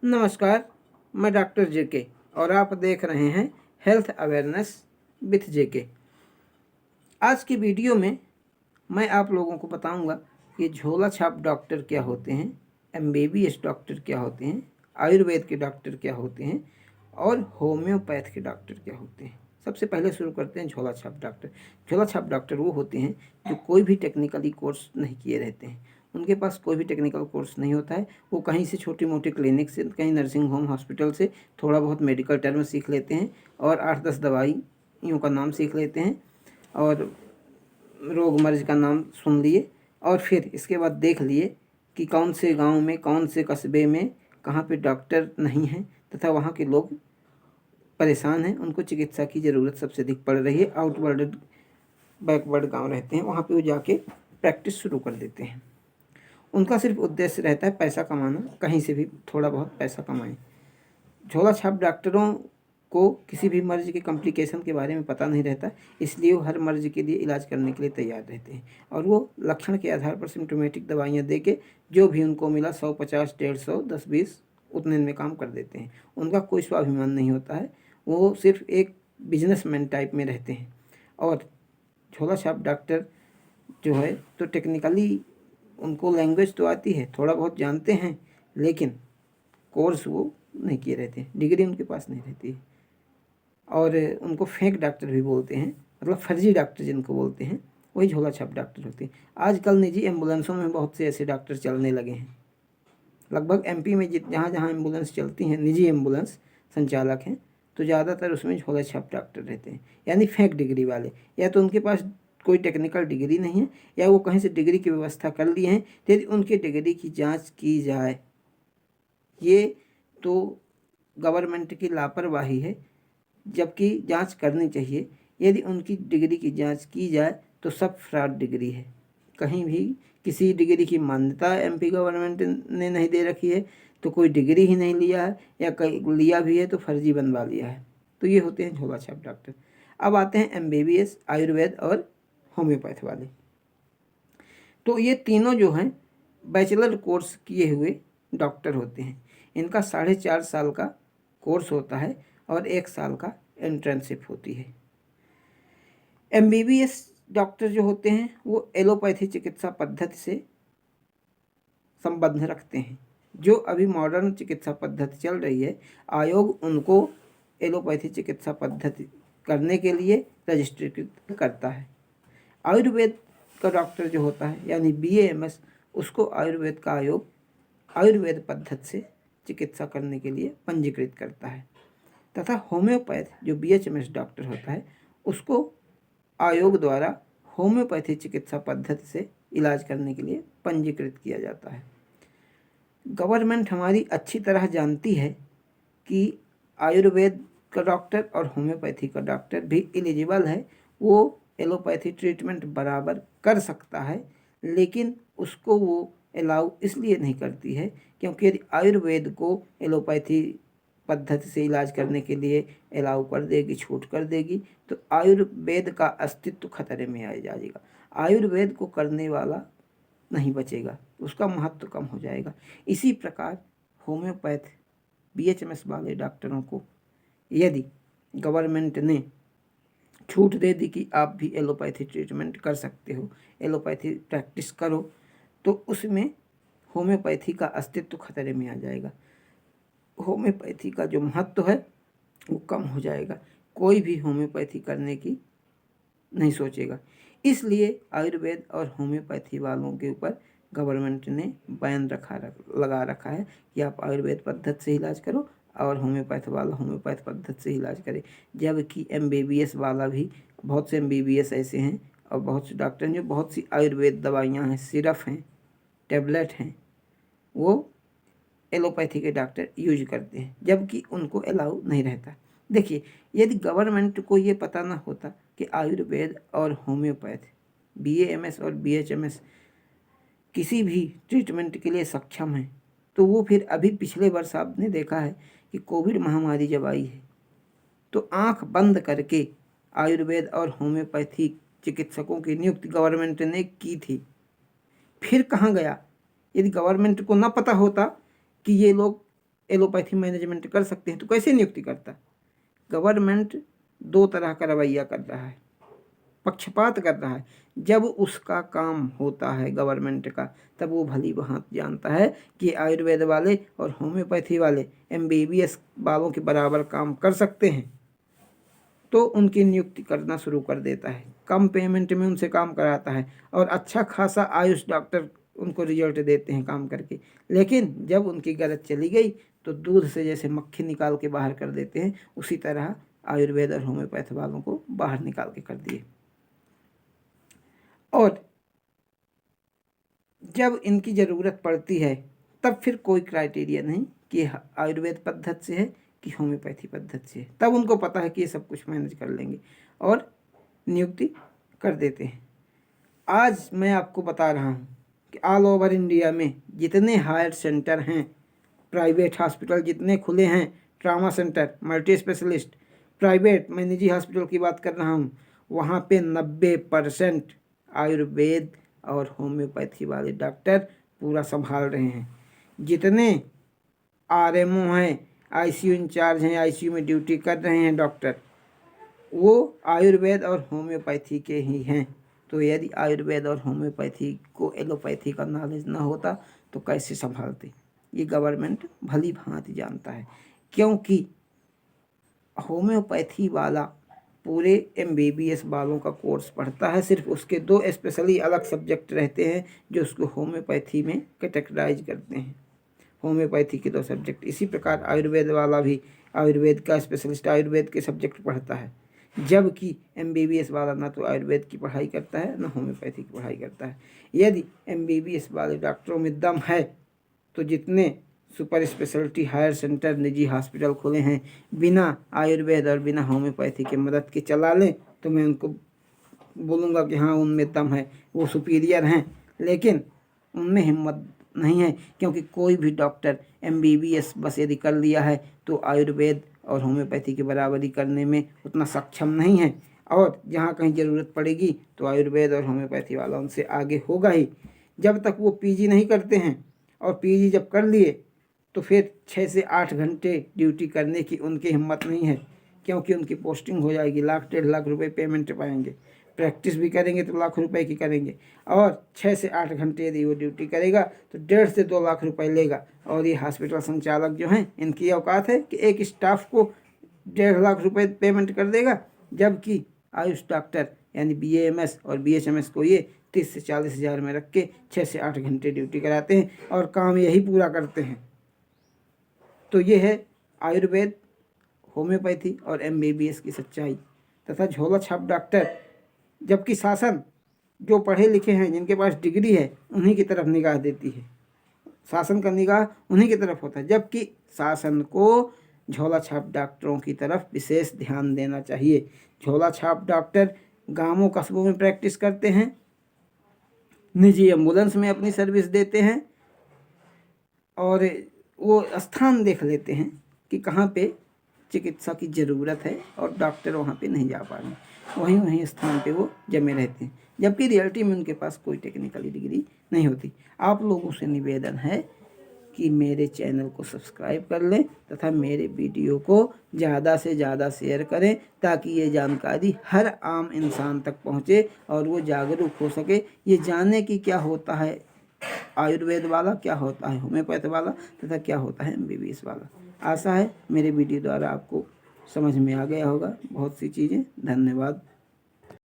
नमस्कार, मैं डॉक्टर जेके और आप देख रहे हैं हेल्थ अवेयरनेस विथ जेके। आज की वीडियो में मैं आप लोगों को बताऊंगा कि झोला छाप डॉक्टर क्या होते हैं, एमबीबीएस डॉक्टर क्या होते हैं, आयुर्वेद के डॉक्टर क्या होते हैं और होम्योपैथ के डॉक्टर क्या होते हैं। सबसे पहले शुरू करते हैं झोला छाप डॉक्टर। झोला छाप डॉक्टर वो होते हैं जो कोई भी टेक्निकली कोर्स नहीं किए रहते हैं। उनके पास कोई भी टेक्निकल कोर्स नहीं होता है। वो कहीं से छोटी मोटी क्लिनिक से, कहीं नर्सिंग होम हॉस्पिटल से थोड़ा बहुत मेडिकल टर्म सीख लेते हैं और 8-10 दवाइयों का नाम सीख लेते हैं और रोग मर्ज का नाम सुन लिए और फिर इसके बाद देख लिए कि कौन से गांव में, कौन से कस्बे में कहाँ पे डॉक्टर नहीं हैं तथा वहाँ के लोग परेशान हैं, उनको चिकित्सा की ज़रूरत सबसे अधिक पड़ रही है। आउटवर्ड बैकवर्ड गांव रहते हैं, वहाँ पे वो जाके प्रैक्टिस शुरू कर देते हैं। उनका सिर्फ उद्देश्य रहता है पैसा कमाना, कहीं से भी थोड़ा बहुत पैसा कमाएं। झोला छाप डॉक्टरों को किसी भी मर्ज के कॉम्प्लिकेशन के बारे में पता नहीं रहता, इसलिए वो हर मर्ज के लिए इलाज करने के लिए तैयार रहते हैं और वो लक्षण के आधार पर सिम्टोमेटिक दवाइयाँ दे के जो भी उनको मिला 100, 50, 150, 10, 20 उतने में काम कर देते हैं। उनका कोई स्वाभिमान नहीं होता है, वो सिर्फ एक बिजनेसमैन टाइप में रहते हैं। और झोला छाप डॉक्टर जो है तो टेक्निकली उनको लैंग्वेज तो आती है, थोड़ा बहुत जानते हैं, लेकिन कोर्स वो नहीं किए रहते, डिग्री उनके पास नहीं रहती है। और उनको फेक डॉक्टर भी बोलते हैं, मतलब फर्जी डॉक्टर जिनको बोलते हैं, वही झोला छाप डॉक्टर होते हैं। आजकल निजी एम्बुलेंसों में बहुत से ऐसे डॉक्टर चलने लगे हैं। लगभग एमपी में जहाँ जहाँ एम्बुलेंस चलती हैं, निजी एम्बुलेंस संचालक हैं, तो ज़्यादातर उसमें झोला छाप डॉक्टर रहते हैं, यानी फेक डिग्री वाले। या तो उनके पास कोई टेक्निकल डिग्री नहीं है या वो कहीं से डिग्री की व्यवस्था कर लिए हैं, यदि उनकी डिग्री की जांच की जाए, ये तो गवर्नमेंट की लापरवाही है, जबकि जांच करनी चाहिए। यदि उनकी डिग्री की जांच की जाए तो सब फ्रॉड डिग्री है। कहीं भी किसी डिग्री की मान्यता एमपी गवर्नमेंट ने नहीं दे रखी है, तो कोई डिग्री ही नहीं लिया है, या कहीं लिया भी है तो फर्जी बनवा लिया है। तो ये होते हैं झोला छाप डॉक्टर। अब आते हैं एमबीबीएस, आयुर्वेद और होम्योपैथ वाले। तो ये तीनों जो हैं बैचलर कोर्स किए हुए डॉक्टर होते हैं। इनका 4.5 साल का कोर्स होता है और 1 साल का इंटर्नशिप होती है। एमबीबीएस डॉक्टर जो होते हैं वो एलोपैथी चिकित्सा पद्धति से संबंध रखते हैं। जो अभी मॉडर्न चिकित्सा पद्धति चल रही है, आयोग उनको एलोपैथी चिकित्सा पद्धति करने के लिए रजिस्ट्रीकृत करता है। आयुर्वेद का डॉक्टर जो होता है यानी बीएएमएस, उसको आयुर्वेद का आयोग आयुर्वेद पद्धति से चिकित्सा करने के लिए पंजीकृत करता है। तथा होम्योपैथ जो बीएचएमएस डॉक्टर होता है, उसको आयोग द्वारा होम्योपैथी चिकित्सा पद्धति से इलाज करने के लिए पंजीकृत किया जाता है। गवर्नमेंट हमारी अच्छी तरह जानती है कि आयुर्वेद का डॉक्टर और होम्योपैथी का डॉक्टर भी एलिजिबल है, वो एलोपैथी ट्रीटमेंट बराबर कर सकता है, लेकिन उसको वो अलाउ इसलिए नहीं करती है क्योंकि यदि आयुर्वेद को एलोपैथी पद्धति से इलाज करने के लिए अलाउ कर देगी, छूट कर देगी, तो आयुर्वेद का अस्तित्व खतरे में आ जाएगा। आयुर्वेद को करने वाला नहीं बचेगा, उसका महत्व कम हो जाएगा। इसी प्रकार होम्योपैथ बीएचएमएस वाले डॉक्टरों को यदि गवर्नमेंट ने छूट दे दी कि आप भी एलोपैथी ट्रीटमेंट कर सकते हो, एलोपैथी प्रैक्टिस करो, तो उसमें होम्योपैथी का अस्तित्व खतरे में आ जाएगा। होम्योपैथी का जो महत्व है वो कम हो जाएगा, कोई भी होम्योपैथी करने की नहीं सोचेगा। इसलिए आयुर्वेद और होम्योपैथी वालों के ऊपर गवर्नमेंट ने बैन लगा रखा है कि आप आयुर्वेद पद्धति से इलाज करो और होम्योपैथ वाला होम्योपैथ पद्धति से इलाज करे। जबकि एमबीबीएस वाला भी, बहुत से एमबीबीएस ऐसे हैं और बहुत से डॉक्टर हैं जो बहुत सी आयुर्वेद दवाइयाँ हैं, सिरप हैं, टेबलेट हैं, वो एलोपैथी के डॉक्टर यूज करते हैं, जबकि उनको अलाउ नहीं रहता। देखिए, यदि गवर्नमेंट को ये पता ना होता कि आयुर्वेद और होम्योपैथ, बीएएमएस और बीएचएमएस किसी भी ट्रीटमेंट के लिए सक्षम है, तो वो फिर अभी पिछले वर्ष आपने देखा है कि कोविड महामारी जब आई है तो आंख बंद करके आयुर्वेद और होम्योपैथी चिकित्सकों की नियुक्ति गवर्नमेंट ने की थी। फिर कहाँ गया? यदि गवर्नमेंट को न पता होता कि ये लोग एलोपैथी मैनेजमेंट कर सकते हैं, तो कैसे नियुक्ति करता? गवर्नमेंट दो तरह का रवैया कर रहा है, पक्षपात कर रहा है। जब उसका काम होता है गवर्नमेंट का, तब वो भली भांति जानता है कि आयुर्वेद वाले और होम्योपैथी वाले एमबीबीएस वालों के बराबर काम कर सकते हैं, तो उनकी नियुक्ति करना शुरू कर देता है, कम पेमेंट में उनसे काम कराता है और अच्छा खासा आयुष डॉक्टर उनको रिजल्ट देते हैं काम करके। लेकिन जब उनकी गरज चली गई तो दूध से जैसे मक्खी निकाल के बाहर कर देते हैं, उसी तरह आयुर्वेद और होम्योपैथ वालों को बाहर निकाल के कर दिए। और जब इनकी ज़रूरत पड़ती है तब फिर कोई क्राइटेरिया नहीं कि आयुर्वेद पद्धति से है कि होम्योपैथी पद्धति से है, तब उनको पता है कि ये सब कुछ मैनेज कर लेंगे और नियुक्ति कर देते हैं। आज मैं आपको बता रहा हूँ कि ऑल ओवर इंडिया में जितने हायर सेंटर हैं, प्राइवेट हॉस्पिटल जितने खुले हैं, trauma centre, multi specialist, private मैं निजी हॉस्पिटल की बात कर रहा हूँ, वहाँ पे 90% आयुर्वेद और होम्योपैथी वाले डॉक्टर पूरा संभाल रहे हैं। जितने आरएमओ हैं, आईसीयू इंचार्ज हैं, आईसीयू में ड्यूटी कर रहे हैं डॉक्टर, वो आयुर्वेद और होम्योपैथी के ही हैं। तो यदि आयुर्वेद और होम्योपैथी को एलोपैथी का नॉलेज ना होता तो कैसे संभालते? ये गवर्नमेंट भली भांति जानता है, क्योंकि होम्योपैथी वाला पूरे एमबीबीएस वालों का कोर्स पढ़ता है। सिर्फ उसके 2 स्पेशली अलग सब्जेक्ट रहते हैं जो उसको होम्योपैथी में कैटेगराइज करते हैं, होम्योपैथी के 2 सब्जेक्ट। इसी प्रकार आयुर्वेद वाला भी आयुर्वेद का स्पेशलिस्ट आयुर्वेद के सब्जेक्ट पढ़ता है, जबकि एमबीबीएस वाला ना तो आयुर्वेद की पढ़ाई करता है ना होम्योपैथी की पढ़ाई करता है। यदि एमबीबीएस वाले डॉक्टरों में दम है तो जितने सुपर स्पेशलिटी हायर सेंटर निजी हॉस्पिटल खुले हैं, बिना आयुर्वेद और बिना होम्योपैथी के मदद के चला लें, तो मैं उनको बोलूँगा कि हाँ उनमें दम है, वो सुपीरियर हैं। लेकिन उनमें हिम्मत नहीं है, क्योंकि कोई भी डॉक्टर एमबीबीएस बस यदि कर लिया है तो आयुर्वेद और होम्योपैथी की बराबरी करने में उतना सक्षम नहीं है। और जहाँ कहीं ज़रूरत पड़ेगी तो आयुर्वेद और होम्योपैथी वाला उनसे आगे होगा ही। जब तक वो पीजी नहीं करते हैं, और पीजी जब कर लिए तो फिर 6 से 8 घंटे ड्यूटी करने की उनकी हिम्मत नहीं है, क्योंकि उनकी पोस्टिंग हो जाएगी, 1 लाख 1.5 लाख रुपए पेमेंट पाएंगे। प्रैक्टिस भी करेंगे तो लाख रुपए की करेंगे, और 6 से 8 घंटे यदि वो ड्यूटी करेगा तो 1.5 से 2 लाख रुपए लेगा। और ये हॉस्पिटल संचालक जो हैं, इनकी औकात है कि एक स्टाफ को 1.5 लाख रुपए पेमेंट कर देगा, जबकि आयुष डॉक्टर यानी बीएएमएस और बीएचएमएस को ये 30 से 40 हज़ार में रख के 6 से 8 घंटे ड्यूटी कराते हैं और काम यही पूरा करते हैं। तो ये है आयुर्वेद, होम्योपैथी और एमबीबीएस की सच्चाई तथा झोला छाप डॉक्टर। जबकि शासन जो पढ़े लिखे हैं, जिनके पास डिग्री है, उन्हीं की तरफ निगाह देती है, शासन का निगाह उन्हीं की तरफ होता है, जबकि शासन को झोला छाप डॉक्टरों की तरफ विशेष ध्यान देना चाहिए। झोला छाप डॉक्टर गांवों कस्बों में प्रैक्टिस करते हैं, निजी एम्बुलेंस में अपनी सर्विस देते हैं, और वो स्थान देख लेते हैं कि कहाँ पे चिकित्सा की ज़रूरत है और डॉक्टर वहाँ पे नहीं जा पा रहे, वहीं स्थान पे वो जमे रहते हैं, जबकि रियलिटी में उनके पास कोई टेक्निकली डिग्री नहीं होती। आप लोगों से निवेदन है कि मेरे चैनल को सब्सक्राइब कर लें तथा मेरे वीडियो को ज़्यादा से ज़्यादा शेयर करें, ताकि ये जानकारी हर आम इंसान तक पहुँचे और वो जागरूक हो सके, ये जाने कि क्या होता है आयुर्वेद वाला, क्या होता है होम्योपैथ वाला तथा क्या होता है एमबीबीएस वाला। आशा है मेरे वीडियो द्वारा आपको समझ में आ गया होगा बहुत सी चीज़ें। धन्यवाद।